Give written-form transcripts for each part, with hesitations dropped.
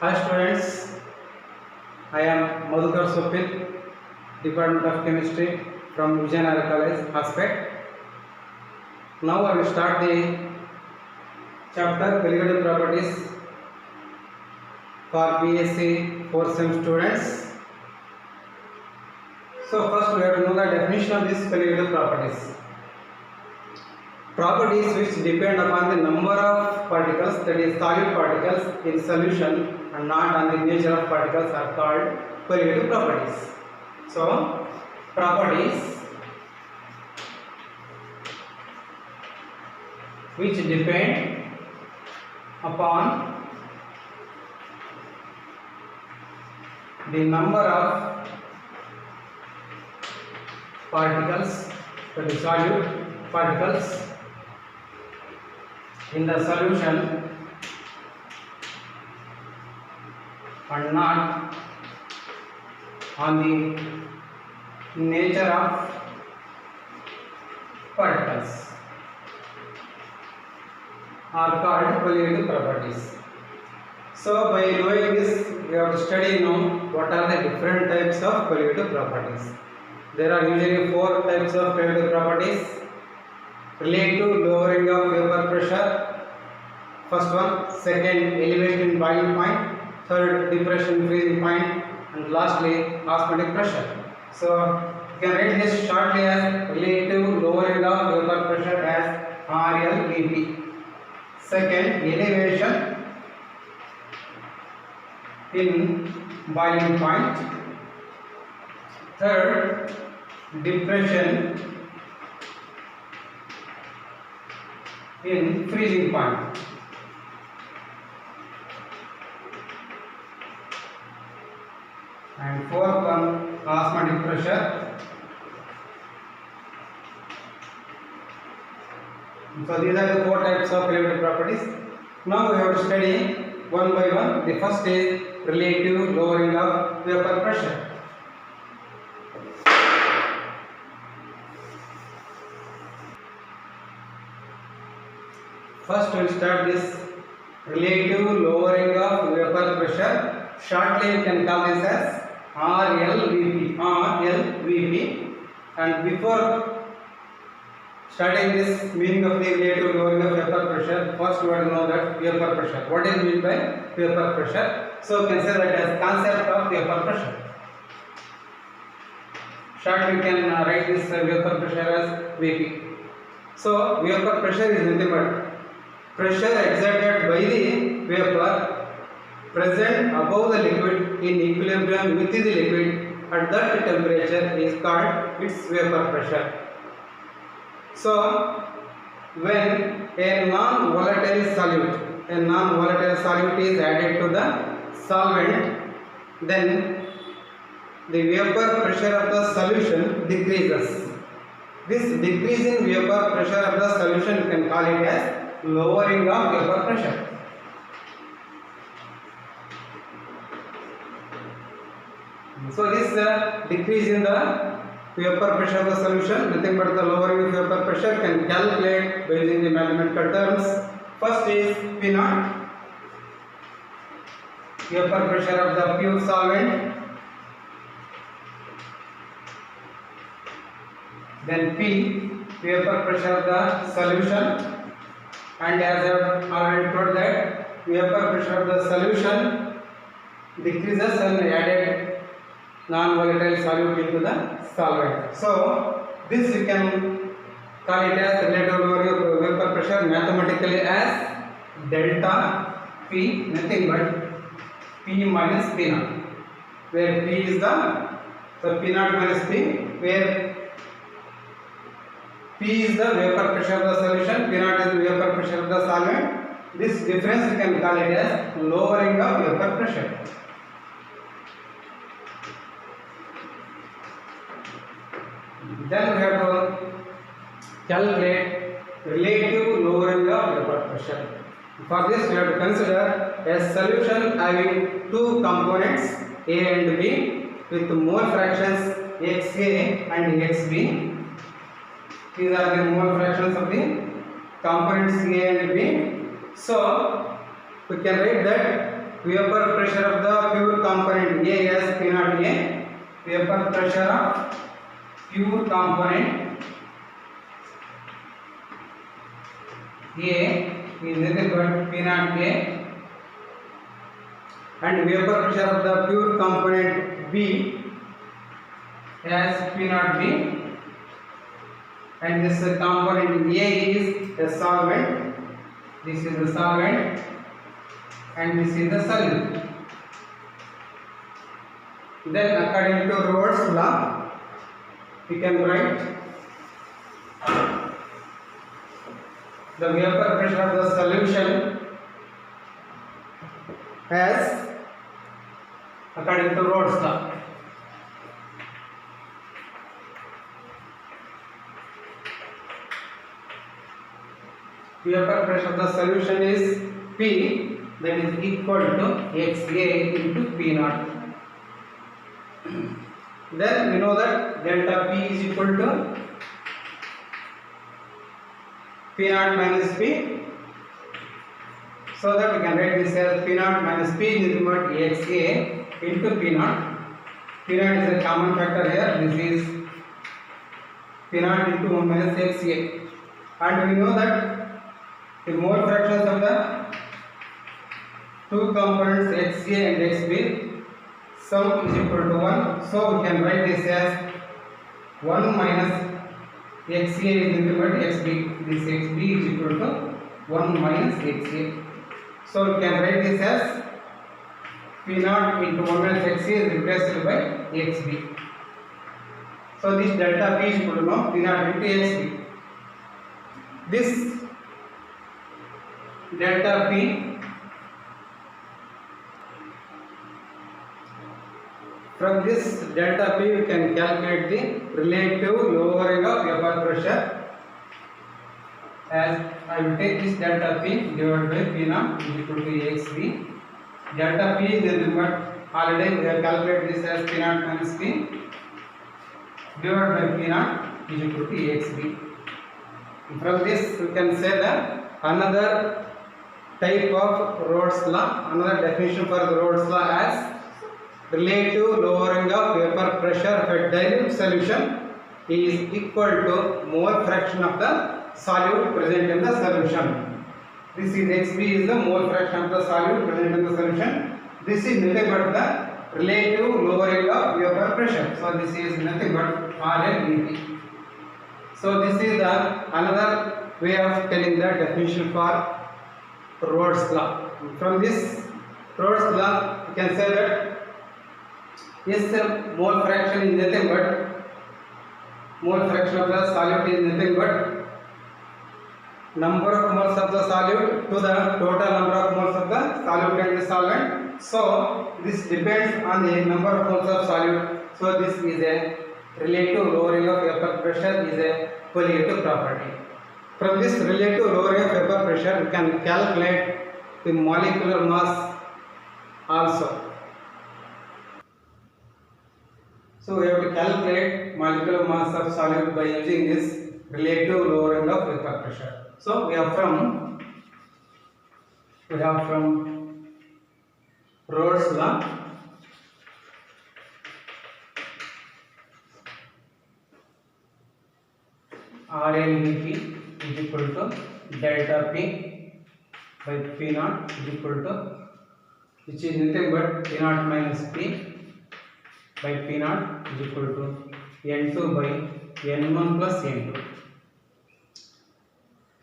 Hi students, I am Madhukar Sopil, Department of Chemistry from Vijayanagara College, Aspect. Now I will start the chapter Periodic Properties for BSc 4th sem students. So first we have to know the definition of these periodic properties. Properties which depend upon the number of particles, that is solid particles in solution, and not on the nature of particles are called periodic properties. So properties which depend upon the number of particles, that is solid particles in the solution and not on the nature of particles are called periodic properties. So by knowing this, we have to study what are the different types of periodic properties. There are usually 4 types of periodic properties. Relative lowering of vapor pressure, first one. Second, elevation in boiling point. Third, depression in freezing point. And lastly, osmotic pressure. So you can write this shortly as relative lowering of vapor pressure as RLVP. Second, elevation in boiling point. Third, depression in freezing point. And fourth one, osmotic pressure. So these are the 4 types of periodic properties. Now we have to study one by one. The first is relative lowering of vapor pressure. First we will start this relative lowering of vapor pressure. Shortly we can call this as RLVP. And before starting this meaning of the relative lowering of vapor pressure, first we have to know that vapor pressure. What is meant by vapor pressure? So we can say that as concept of vapor pressure. Shortly we can write this vapor pressure as Vp. So vapor pressure is nothing but pressure exerted by the vapor present above the liquid in equilibrium with the liquid at that temperature is called its vapor pressure. So when a non-volatile solute is added to the solvent, then the vapor pressure of the solution decreases. This decrease in vapor pressure of the solution, you can call it as lowering of vapor pressure. So this decrease in the vapor pressure of the solution, nothing but the lowering of vapor pressure, can calculate by using the mathematical terms. First is P naught, vapor pressure of the pure solvent. Then P, vapor pressure of the solution. And as I have already told that vapor pressure of the solution decreases and added non-volatile solute into the solvent. So this you can call it as relative lowering of vapor pressure mathematically as delta P, nothing but P minus P naught, where P is the P naught minus P, where P is the vapor pressure of the solution, P naught is the vapor pressure of the solvent. This difference you can call it as lowering of vapor pressure. Then we have to calculate relative lowering of vapor pressure. For this we have to consider a solution having 2 components A and B with mole fractions XA and XB. These are the mole fractions of the components A and B. So we can write that vapor pressure of the pure component A as P naught A. Vapor pressure of pure component A is nothing but P naught A, and vapor pressure of the pure component B as P naught B, and this component A is a solvent. This is the solvent and this is the solute. Then according to Rohr's law, we can write the vapor pressure of the solution as according to Rohr's law. Vapor pressure of the solution is P, that is equal to XA into P naught. Then we know that delta P is equal to P naught minus P, so that we can write this as P naught minus P is equal to XA into P naught. P naught is a common factor here. This is P naught into 1 minus XA, and we know that the mole fractions of the two components XA and XB sum is equal to 1. So we can write this as 1 minus XA is equal to XB. This XB is equal to 1 minus XA. So we can write this as P naught into 1 minus XA is replaced by XB. So this delta P is equal to now P naught into XB. This delta P, from this delta P we can calculate the relative lowering of vapor pressure, as I will take this delta P divided by P naught is equal to XB. Delta P is nothing but, already we have calculated this as P naught minus P divided by P naught is equal to XB. From this we can say that another type of Rohr's law, another definition for the Rohr's law as relative lowering of vapor pressure of a dilute solution is equal to mole fraction of the solute present in the solution. This is XB is the mole fraction of the solute present in the solution. This is nothing but the relative lowering of vapor pressure. So this is nothing but RLVP. So this is the another way of telling the definition for Rohr's law. From this Rohr's law, you can say that yes, mole fraction is nothing but mole fraction of the solute is nothing but number of moles of the solute to the total number of moles of the solute and the solvent. So this depends on the number of moles of solute. So this is a relative lowering of vapor pressure is a colligative property. From this relative lowering of vapor pressure, we can calculate the molecular mass also. So we have to calculate molecular mass of solute by using this relative lowering of vapor pressure. So we have from Rohr's law. RLVP is equal to delta P by P naught is equal to, which is nothing but P naught minus P by P naught is equal to N2 by N1 plus N2.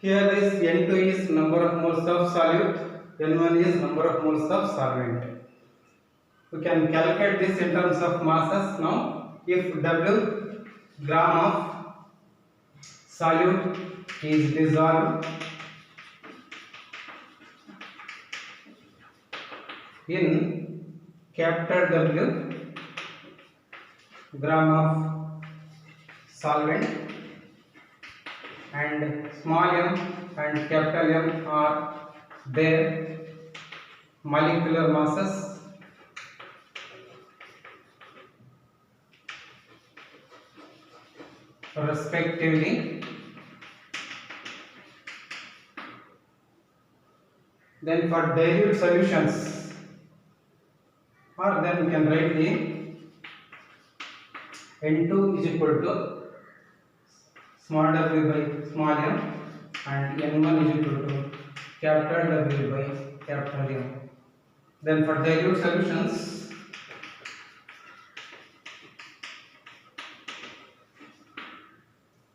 Here this N2 is number of moles of solute, N1 is number of moles of solvent. We can calculate this in terms of masses now. If W gram of solute is dissolved in capital W gram of solvent, and small m and capital M are their molecular masses, respectively, then for dilute solutions or then we can write the N2 is equal to small w by small m and N1 is equal to capital W by capital M. Then for dilute solutions,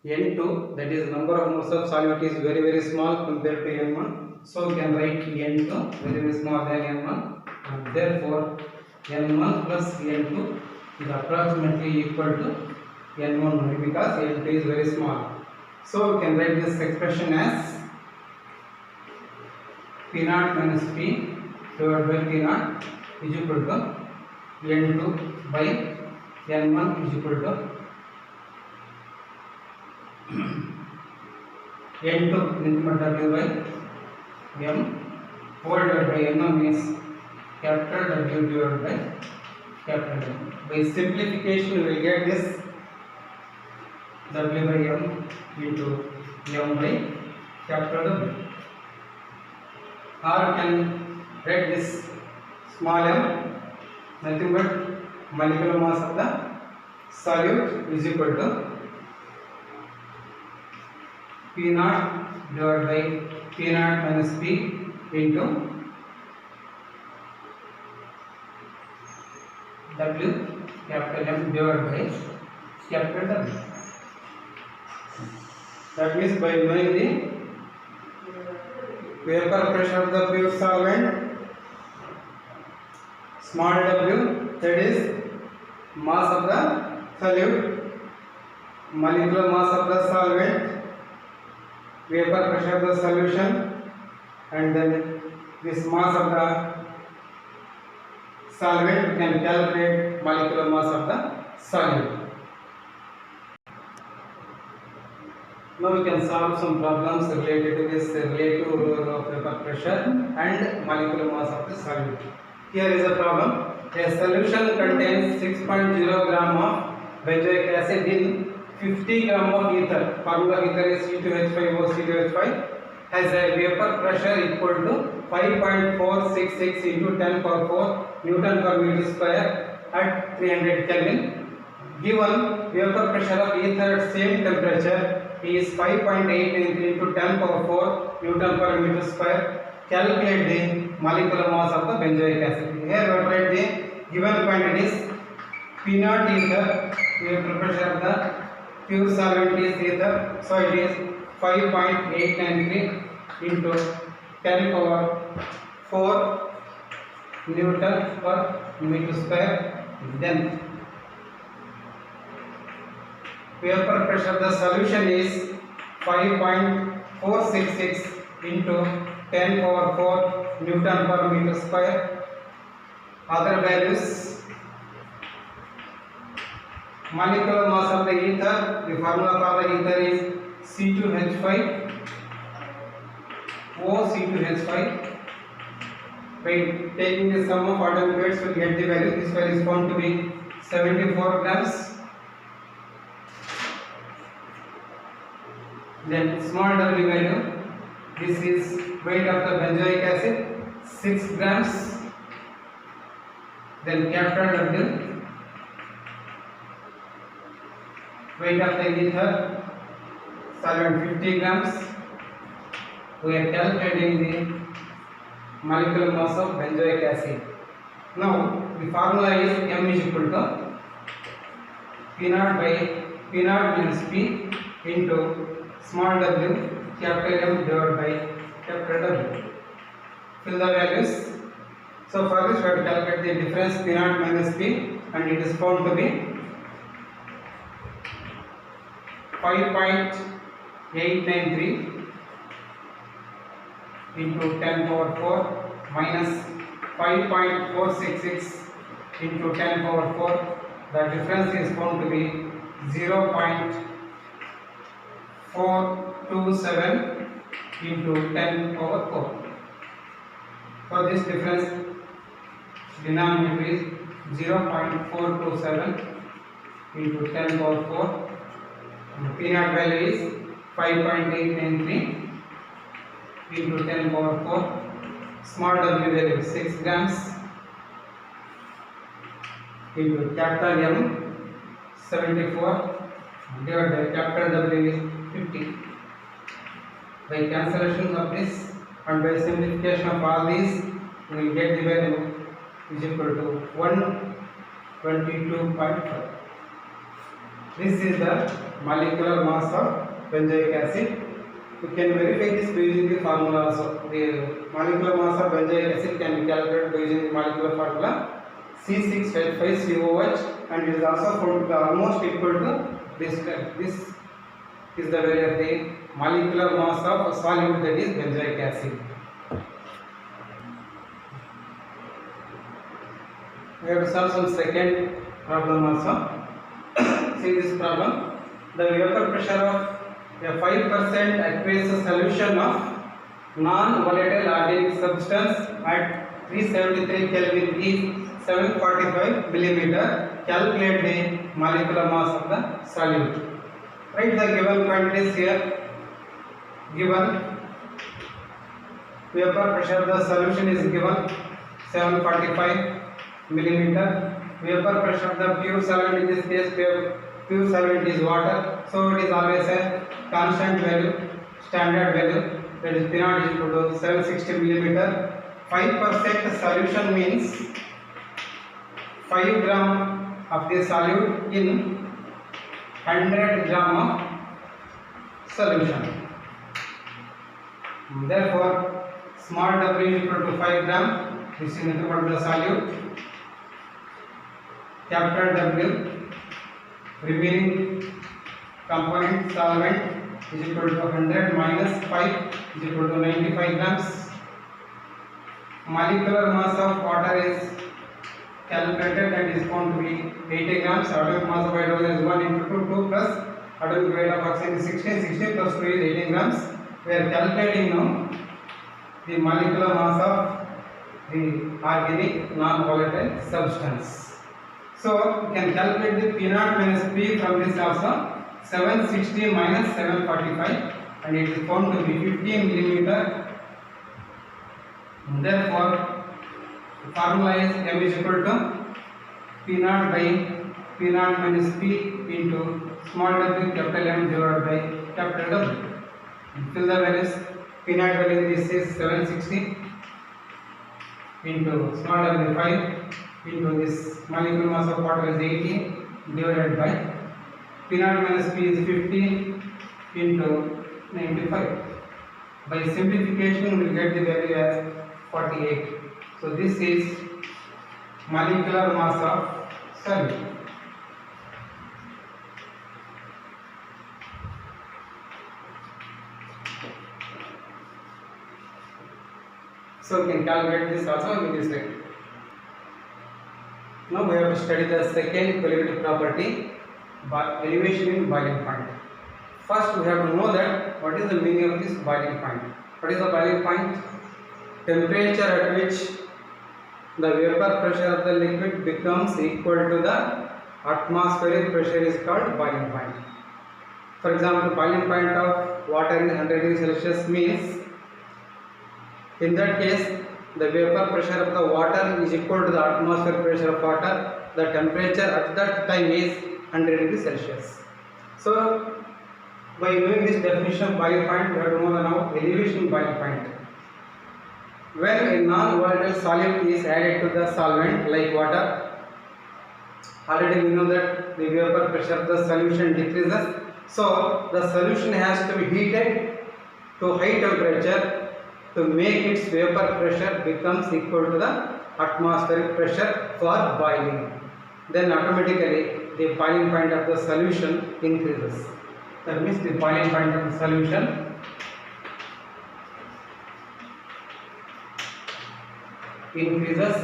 N2, that is number of moles of solute, is very small compared to N1. So we can write N2 very small than N1, and therefore N1 plus N2 is approximately equal to N1 only because N2 is very small. So we can write this expression as P naught minus P divided by P naught is equal to N2 by N1 is equal to N2 W by M whole divided by N1 means capital W divided by capital M. By simplification, we will get this W by M into M by capital W. Or we can write this small m, nothing but molecular mass of the solute is equal to P naught divided by P naught minus P into W capital M divided by capital W. That means by knowing the vapor pressure of the pure solvent, small w, that is mass of the solute, molecular mass of the solvent, vapor pressure of the solution, and then this mass of the solvent, we can calculate molecular mass of the solute. Now we can solve some problems related to this relative role of vapor pressure and molecular mass of the solute. Here is a problem. A solution contains 6.0 gram of benzoic acid in 50 gram of ether. Formula of ether is C2H5O C2H5. Has a vapor pressure equal to 5.466 into 10 power 4 Newton per meter square at 300 Kelvin. Given vapor pressure of ether at same temperature is 5.893 into 10 power 4 Newton per meter square. Calculate the molecular mass of the benzoic acid. Here we write the given quantities. P naught ether, vapor pressure of the pure solvent is ether, so it is 5.893 into 10 power 4 Newton per meter square. Then vapor pressure of the solution is 5.466 into 10 power 4 Newton per meter square. Other values, molecular mass of the ether, the formula for the ether is C2H5 O C2H5. By taking the sum of atom weights, we will get the value. This value is found to be 74 grams. Then small w value, this is weight of the benzoic acid, 6 grams. Then capital W, weight of the ether, solvent 50 grams. We are calculating the molecular mass of benzoic acid. Now the formula is M is equal to P naught by P naught minus P into small w capital M divided by capital W. Fill the values. So for this we have to calculate the difference P naught minus P, and it is found to be 5.893 into 10 power 4 minus 5.466 into 10 power 4. The difference is found to be 0.427 into 10 power 4. For this difference, denominator is 0.427 into 10 power 4. P naught value is 5.893 into 10 power 4. Small w value 6 grams. into capital M 74 divided by capital W is 50. By cancellation of this and by simplification of all these, we will get the value is equal to 122.5. This is the molecular mass of benzoic acid. You can verify this by using the formula also. The molecular mass of benzoic acid can be calculated by using the molecular formula C6H5COH, and it is also found to be almost equal to this. This is the value of the molecular mass of solute, that is benzoic acid. We have to solve some second problem also. See this problem. The vapor pressure of a 5% aqueous solution of non-volatile organic substance at 373 Kelvin is 745 millimeter. Calculate the molecular mass of the solute. Write the given quantities here. Given vapor pressure of the solution is given 745 millimeter. Vapor pressure of the pure solvent, in this case pure solvent is water, so it is always a constant value, standard value, that is P naught is equal to 760 millimeter. 5% solution means 5 gram of the solute in 100 gram of solution. Therefore, small w is equal to 5 gram. This is nothing but the solute. Capital W, remaining component solvent, is equal to 100 minus 5 is equal to 95 grams. Molecular mass of water is calculated, and is found to be 80 grams. Atomic mass of hydrogen is 1 into 2 plus atomic weight of oxygen is 16 plus 2 is 18 grams. We are calculating now the molecular mass of the organic non-volatile substance. So you can calculate the P naught minus P from this also. 760 minus 745, and it is found to be 15 millimeter. Therefore, the formula is M is equal to P naught by P naught minus P into small w capital M divided by capital W. Fill the values. P naught value in this is 760 into small w 5 into this molecular mass of water is 80 divided by P naught minus P is 50 into 95. By simplification, we will get the value as 48. So this is molecular mass of solute. So we can calculate this also in this way. Now we have to study the second colligative property, elevation in boiling point. First we have to know that what is the meaning of this boiling point. What is the boiling point? Temperature at which the vapor pressure of the liquid becomes equal to the atmospheric pressure is called boiling point. For example, boiling point of water is 100 degrees Celsius means, in that case, the vapor pressure of the water is equal to the atmospheric pressure of water. The temperature at that time is 100 degrees Celsius. So, by knowing this definition of boiling point, we have to know now elevation boiling point. When a non-volatile solute is added to the solvent like water, already we know that the vapor pressure of the solution decreases. So, the solution has to be heated to high temperature to make its vapor pressure becomes equal to the atmospheric pressure for boiling. Then automatically the boiling point of the solution increases. That means the boiling point of the solution increases.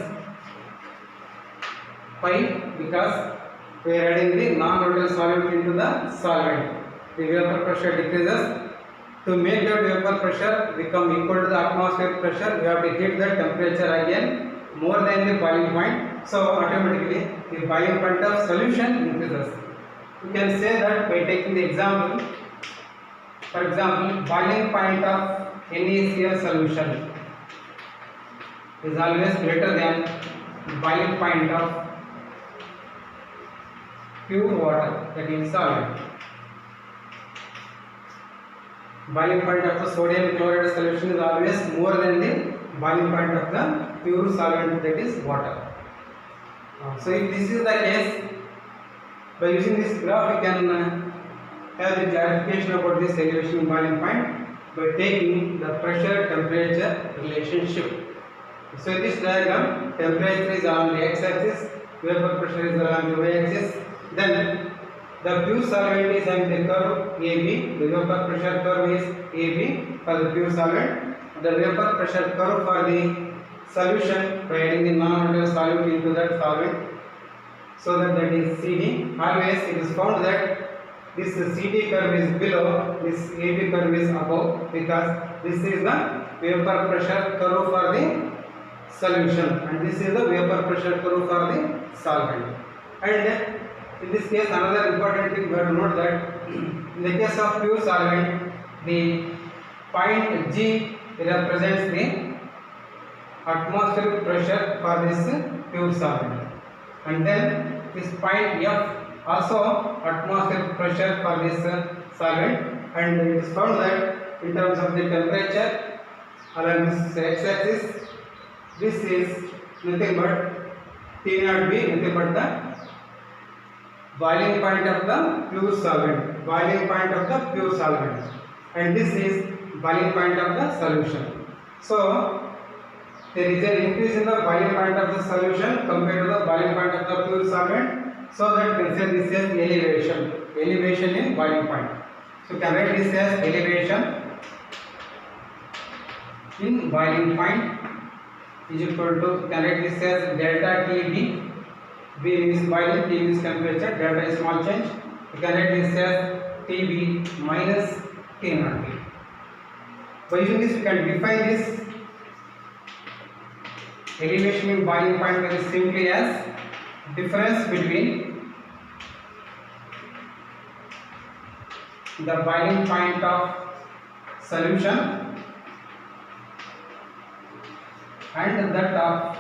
Why? Because we are adding the non-volatile solute into the solvent. The vapor pressure decreases. To make the vapor pressure become equal to the atmospheric pressure, we have to heat the temperature again more than the boiling point. So automatically the boiling point of solution increases. You can say that by taking the example. For example, boiling point of NaCl solution is always greater than boiling point of pure water, that is solvent. Boiling point of the sodium chloride solution is always more than the boiling point of the pure solvent, that is water. So if this is the case, by using this graph we can have the clarification about this elevation boiling point by taking the pressure temperature relationship. So in this diagram, temperature is on the x-axis, vapor pressure is along the y-axis. Then the pure solvent is on the curve AB. The vapor pressure curve is AB for the pure solvent. The vapor pressure curve for the solution by adding the non-neutral solute into that solvent. So that is CD. Always it is found that this CD curve is below, this AB curve is above, because this is the vapor pressure curve for the solution and this is the vapor pressure curve for the solvent. And in this case, another important thing we have to note that in the case of pure solvent, the point G represents the atmospheric pressure for this pure solvent, and then this point F also atmospheric pressure for this solvent, and it is found that in terms of the temperature along this x-axis, this is nothing but T0B, nothing but the boiling point of the pure solvent, boiling point of the pure solvent, and this is boiling point of the solution. So there is an increase in the boiling point of the solution compared to the boiling point of the pure solvent, so that we can say this is elevation, elevation in boiling point. So we can write this as elevation in boiling point is equal to, we can write this as delta TB. B means boiling, T means temperature, delta is small change. We can write this as TB minus T0B. By using this, we can define this elevation in boiling point very simply as difference between the boiling point of solution and that of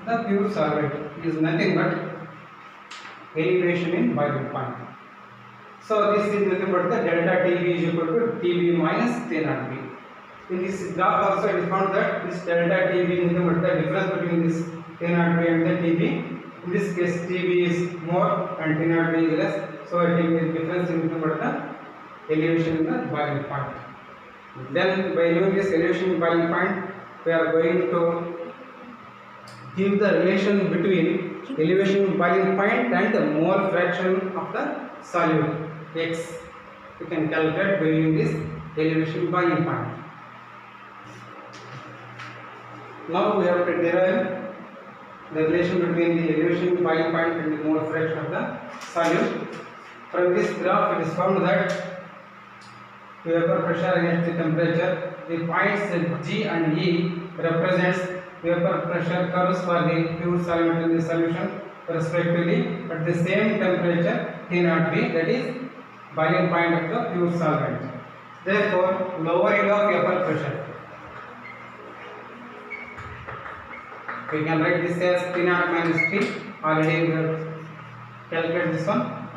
the pure solvent is nothing but elevation in boiling point. So this is nothing but the delta TB is equal to TB minus T0B. In this graph also it is found that this delta TB is nothing but the difference between this T0B and the TB. In this case TB is more and T0B is less. So I think the difference is nothing but the elevation in the boiling point. Then by knowing this elevation in boiling point, we are going to give the relation between elevation in boiling point and the mole fraction of the solute X. We can calculate by using this elevation in boiling point. Now we have to derive the relation between the elevation in boiling point and the mole fraction of the solute. From this graph it is found that vapor pressure against the temperature, the points G and E represents vapor pressure curves for the pure solvent in the solution respectively at the same temperature T0B, that is boiling point of the pure solvent. Therefore, lowering of vapor pressure, we can write this as T0 minus P. Already we have calculated this one.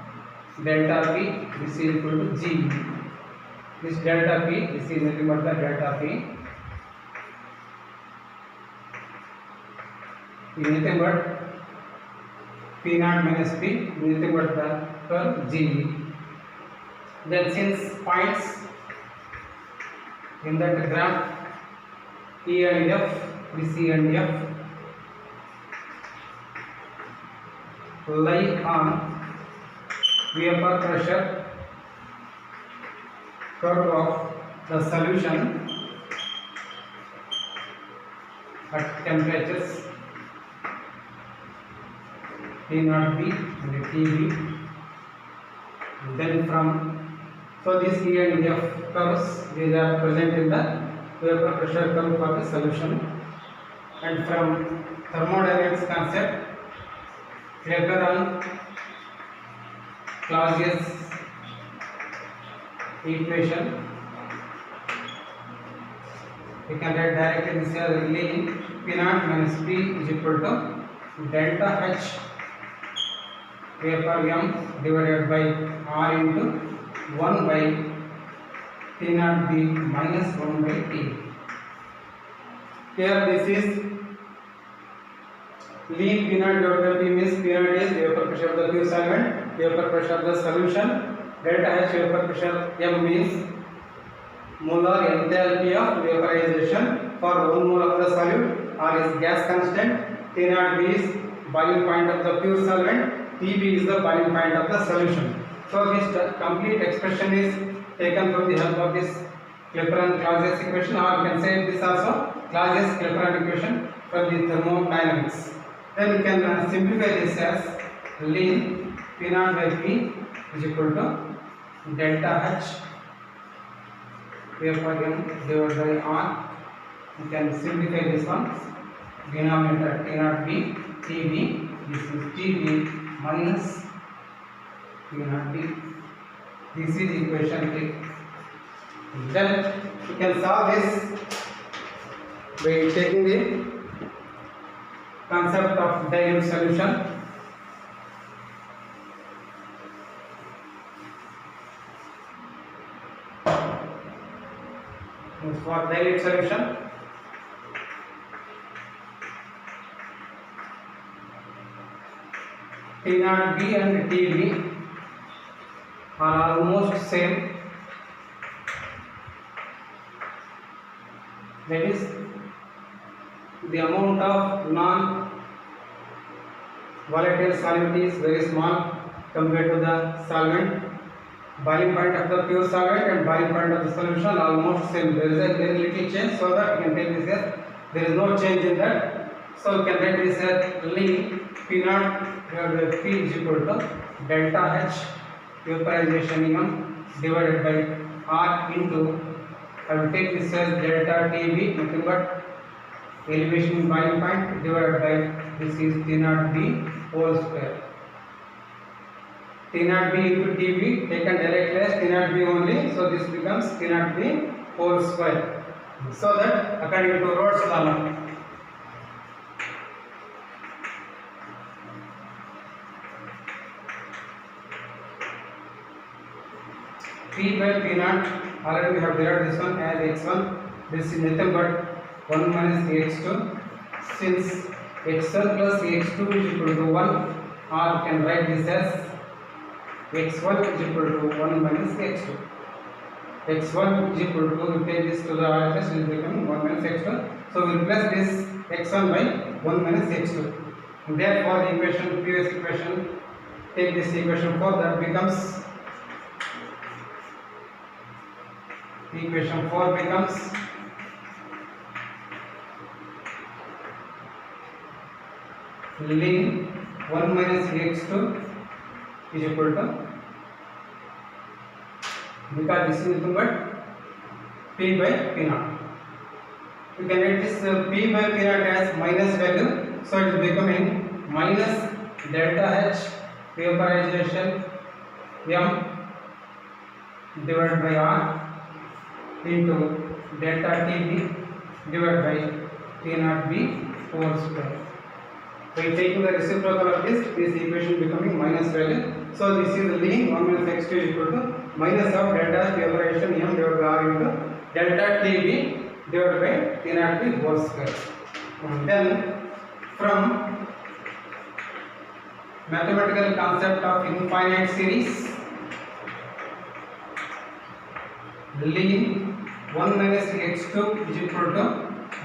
Delta P, this is equal to G. This delta P, this is nothing but the delta P. Is nothing but P0 minus P, nothing but the curve G. Then since points in that graph E and F, this E and F lie on vapor pressure curve of the solution at temperatures T0B and TB. Then so these E and F curves, these are present in the vapor pressure curve for the solution, and from thermodynamics concept later on Clausius equation, we can write directly this as P0 minus P is equal to delta H vapor m divided by R into 1 by T naught B minus 1 by T. Here this is lean P naught divided by P means P naught is vapor pressure of the pure solvent, vapor pressure of the solution. Delta H vapor pressure m means molar enthalpy of vaporization for 1 mole of the solute. R is gas constant. T naught B is boiling point of the pure solvent. Tb is the boiling point of the solution. So this complete expression is taken from the help of this Clapeyron-Clausius equation, or you can say this also Clausius-Clapeyron equation from the thermodynamics. Then we can simplify this as lean P naught by P is equal to delta H vapor m divided by R. You can simplify this one. Denominator T naught B, Tb, this is Tb minus T naught B. This is equation 3. Then you can solve this by taking the concept of dilute solution. For dilute solution, T naught B and Tb are almost same. That is, the amount of non-volatile solute is very small compared to the solvent. Boiling point of the pure solvent and boiling point of the solution are almost same. There is a very little change, so that you can take this as there is no change in that. So you can write this as lean P naught divided by P is equal to delta H vaporization m divided by R into, I will take this as delta Tb, nothing but elevation in boiling point, divided by this is T naught B whole square. T naught B into Tb taken directly as T naught B only, so this becomes T naught B whole square. So that according to Rolle's law, P by P naught, already we have derived this one as x1. This is nothing but 1 minus x2. Since x1 plus x2 is equal to 1, or you can write this as x1 is equal to 1 minus x2. x1 is equal to, we take this to the RHS, it will become 1 minus x2. So we replace this x1 by 1 minus x2. Therefore, the equation, previous equation, take this equation 4, that becomes, equation 4 becomes lean 1 minus x2 is equal to, because this is nothing but P by P naught. You can write this P by P naught as minus value, so it is becoming minus delta H vaporization m divided by R into delta Tb divided by T naught B whole square. By taking the reciprocal of this equation becoming minus value. So this is lean 1 minus x2 is equal to minus of delta vaporization m divided by R into delta Tb divided by T naught B whole square. And then from mathematical concept of infinite series, lean 1 minus x2 is equal to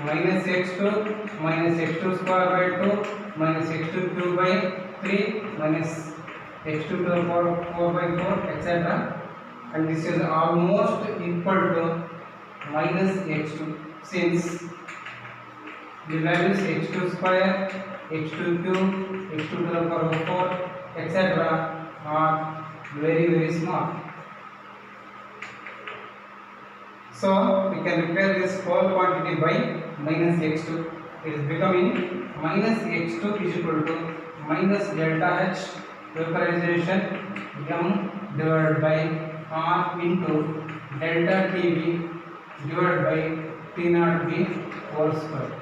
minus x2 square by 2 minus x2 cube by 3 minus x2 to the power 4 by 4 etc. And this is almost equal to minus x2, since the values x2 square, x2 cube, x2 to the power 4 etc. are very small. So we can replace this whole quantity by minus x2. It is becoming minus x2 is equal to minus delta H vaporization m divided by R into delta Tb divided by T naught B whole square.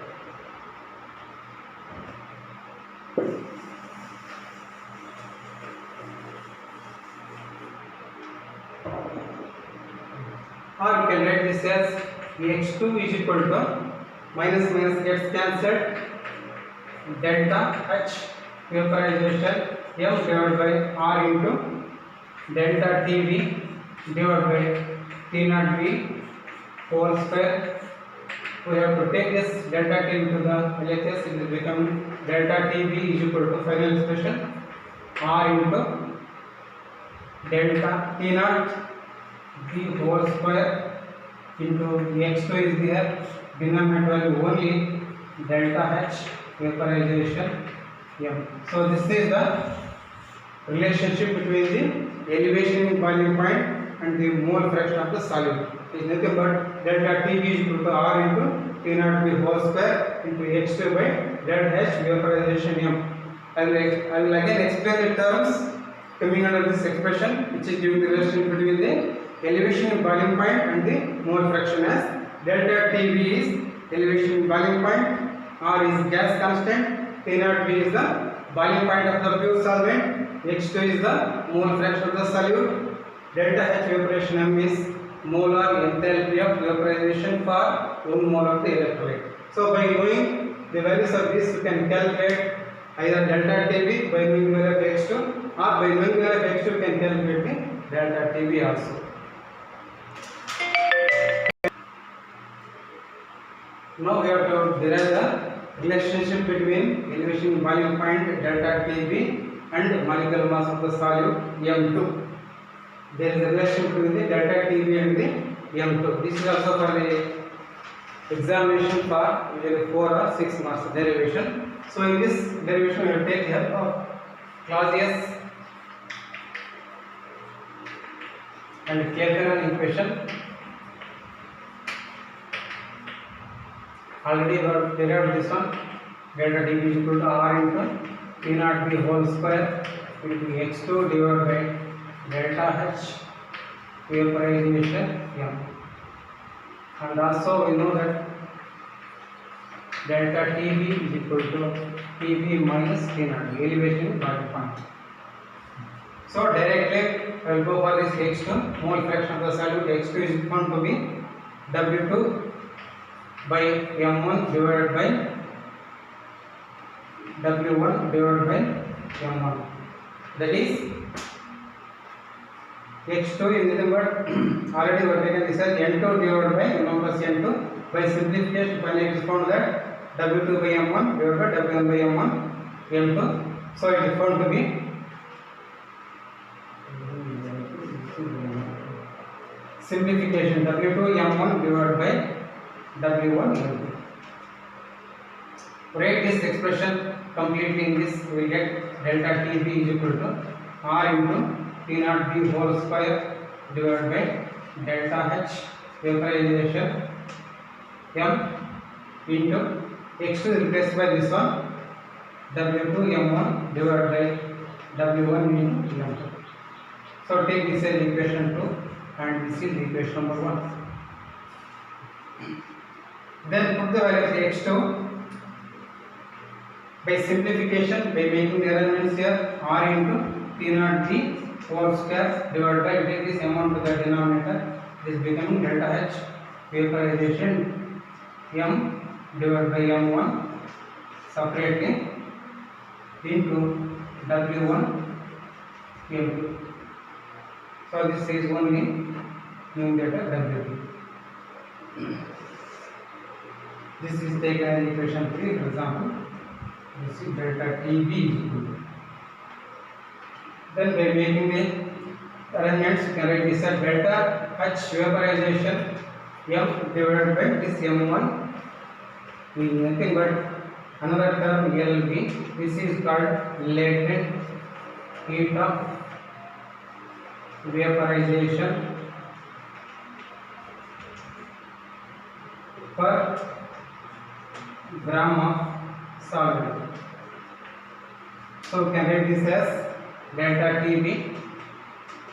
as x2 is equal to minus minus gets cancelled, delta H vaporization m divided by r into delta Tv divided by T naught V whole square. We have to take this delta T into the LHS. It will become delta Tv is equal to final expression r into delta T naught V whole square into x2 is there, denominator value only, delta H vaporization m. So this is the relationship between the elevation in boiling point and the mole fraction of the solid. It is nothing but delta Tv is equal to r into T naught V whole square into x2 by delta H vaporization m. I will again explain the terms coming under this expression, which is giving the relationship between the elevation in boiling point and the mole fraction as delta Tv is elevation in boiling point, r is gas constant, T naught V is the boiling point of the pure solvent, x2 is the mole fraction of the solute, delta H vaporization m is molar enthalpy of vaporization for 1 mole of the electrolyte. So by knowing the values of this, you can calculate either delta Tv by knowing the value of x2, or by knowing the value of x2 you can calculate the delta Tv also. Now we have to derive the relationship between elevation in boiling point delta Tv and molecular mass of the solute m2. There is a relation between the delta Tv and the m2. This is also for the examination for usually 4 or 6 marks derivation. So in this derivation we will take help of Clausius and Clapeyron equation. Already we have derived this one, delta Tv is equal to r into T naught V whole square into x2 divided by delta H vaporization m. And also we know that delta Tv is equal to Tv minus T naught, elevation in boiling point. So directly I will go for this x2, mole fraction of the solute x2 is found to be W2 by m1 divided by W1 divided by m1. That is x2 is nothing but already we have taken this as n2 divided by m1 plus n2. By simplification finally it is found that W2 by m1 divided by W1 by m1 m2. So it is found to be simplification W2 m1 divided by W1 m2. Write this expression completely in this, we will get delta Tv is equal to r into T naught V whole square divided by delta H vaporization m into x2 is replaced by this one, W2 m1 divided by W1 into m2. So take this as equation 2 and this is equation number 1. Then put the value of x2 by simplification, by making the arrangements here, r into T naught V whole square divided by, take this m1 to the denominator, this is becoming delta H vaporization m divided by m1 separately into W1 m2. So this is only knowing that W2. This is taken as equation 3, for example. This is delta Tv is equal to. Then by making the arrangements, you can write this as delta H vaporization m divided by this m1 is nothing but another term LV. This is called latent heat of vaporization per gram of solvent. So we can write this as delta Tv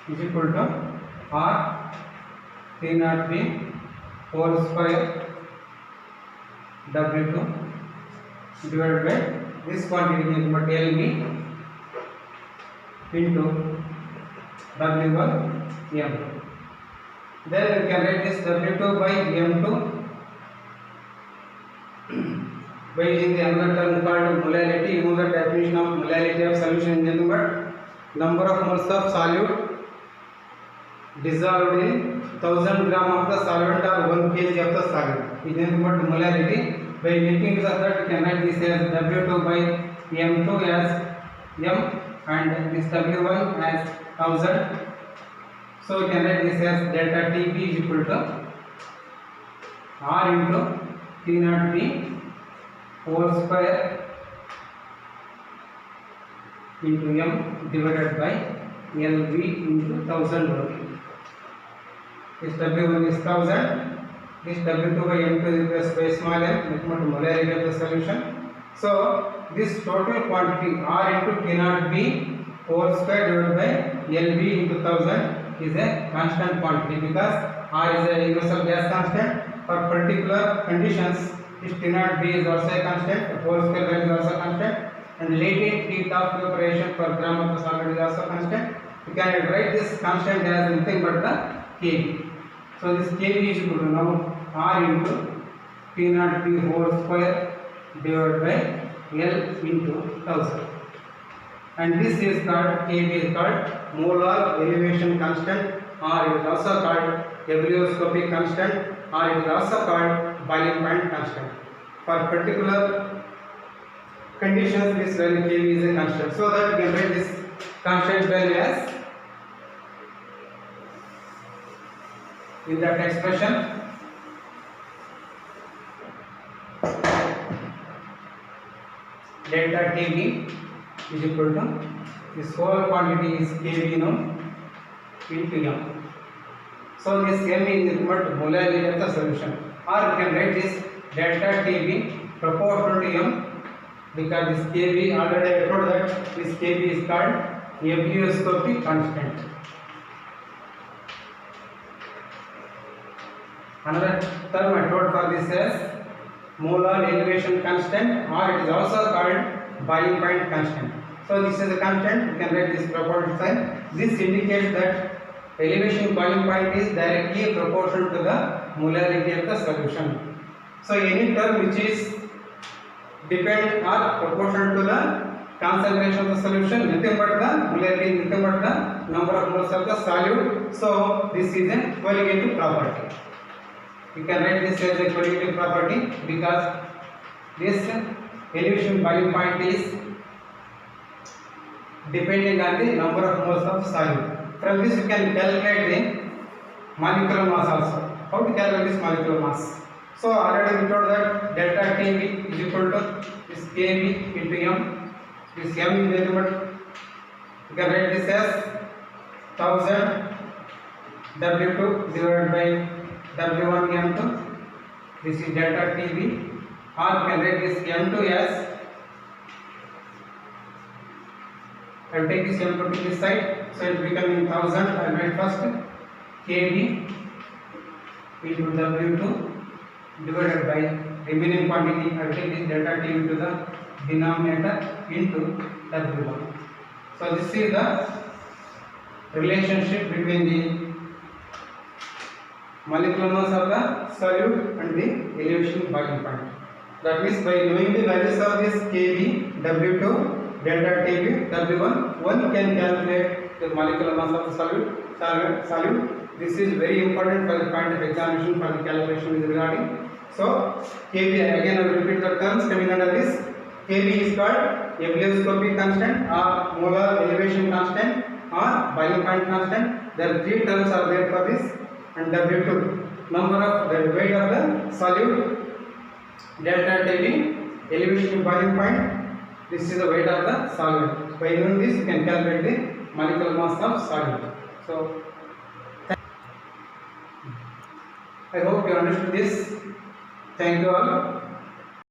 is equal to r T naught V whole square W2 divided by this quantity is but LV into W1 m. Then we can write this W2 by M2 by using the another term called molality. You know the definition of molality of solution is nothing but number of moles of solute dissolved in 1000 gram of the solvent or 1 kg of the solid. Is nothing but molality. By making use of that, we can write this as W2 by M2 as M and this W1 as 1000. So we can write this as delta Tb is equal to R into T naught B whole square into M divided by LV into 1000 only. This W1 is 1000. This W2 by M2 is replaced by small m, nothing but molarity of the solution. So this total quantity R into T naught B whole square divided by LV into 1000 is a constant quantity because R is a universal gas constant. For particular conditions, this T naught B is also a constant, the whole square value is also constant, and latent heat of evaporation per gram of the solid is also constant. We can write this constant as nothing but the Kb. So this Kb is equal to now R into T naught B whole square divided by L into 1000. And this is called, Kb is called molar elevation constant, or it is also called ebullioscopic constant, or it is also called boiling point constant. For particular conditions, this value Kb is a constant. So that we can write this constant value as in that expression delta Tb is equal to this whole quantity is Kb now into M. So this M is nothing but molality of the solution, or we can write this delta Tb proportional to M because this Kb already I told that this Kb is called ebullioscopic constant. Another term I told for this as molar elevation constant, or it is also called boiling point constant. So this is a constant, we can write this proportional sign. This indicates that elevation boiling point is directly proportional to the molarity of the solution. So any term which is depend or proportional to the concentration of the solution, nothing but the molarity, nothing but the number of moles of the solute. So this is a colligative property. We can write this as a colligative property because this elevation boiling point is depending on the number of moles of solute. From this you can calculate the molecular mass also. How to calculate this molecular mass? So already we told that delta Tb is equal to this Kb into M. This M is nothing but, you can write this as 1000 W2 divided by W1 M2. This is delta Tb, or you can write this M2 as, I will take this M2 to this side, so it will become in 1000. I will write first Kb into W2 divided by remaining quantity. I will take this delta Tb to the denominator into W1. So this is the relationship between the molecular mass of the solute and the elevation boiling point. That means by knowing the values of this Kb, W2, delta Tb, W1, one can calculate the molecular mass of the solute. This is very important for the point of examination for the calculation is regarding. So Kb, again I will repeat the terms coming under this. Kb is called ebullioscopic constant or molar elevation constant or boiling point constant. There are three terms are there for this. And W2, number of the weight of the solute, delta Tb, elevation boiling point. This is the weight of the solvent. By knowing this, you can calculate the molecular mass of solute. So, I hope you understood this. Thank you all.